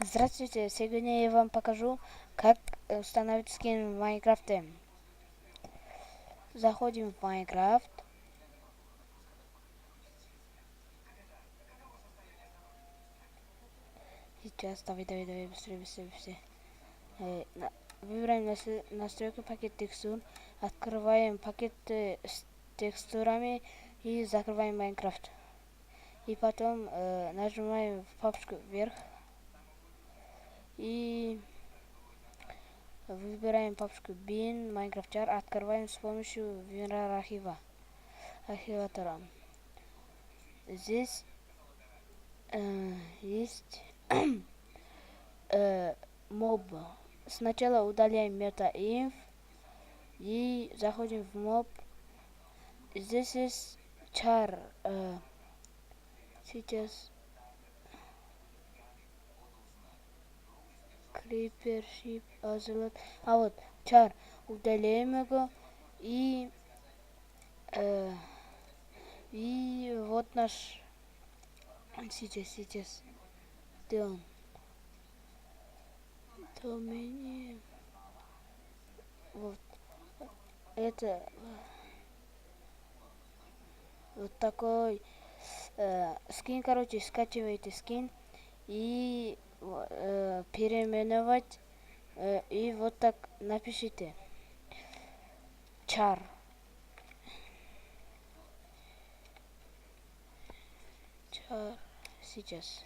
Здравствуйте, сегодня я вам покажу, как установить скин в Майнкрафте. Заходим в Майнкрафт. Сейчас, давай, быстрее. Выбираем настройку пакет текстур, открываем пакет с текстурами и закрываем Майнкрафт. И потом нажимаем в папочку вверх и выбираем папочку bin Minecraft jar, открываем с помощью WinRAR архиватора. Здесь есть моб. Сначала удаляем meta-inf и заходим в моб. Здесь есть char. Сейчас creeper, sheep, ocelot. А вот char. Удаляем его и вот наш сейчас делаем. Вот это вот такой скин, короче, скачиваете скин и переименовать и вот так напишите char. Сейчас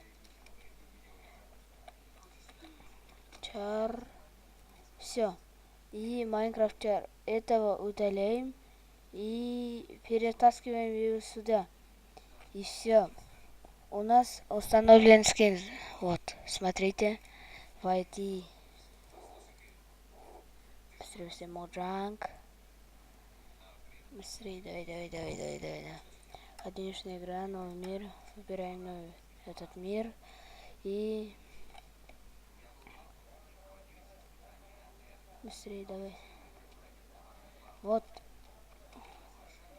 char. Все. И Minecraft char. Этого удаляем и перетаскиваем его сюда. И все. У нас установлен скин. Вот, смотрите. Войти. Быстрее, Моджанг. Быстрее, давай. Одиночная игра, новый мир. Выбираем новый этот мир. И быстрее, давай. Вот.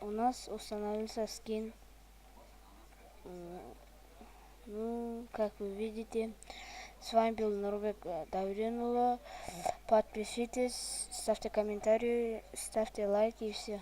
У нас установился скин. Ну, как вы видите, с вами был Нурбек Давринула. Подпишитесь, ставьте комментарии, ставьте лайки и все.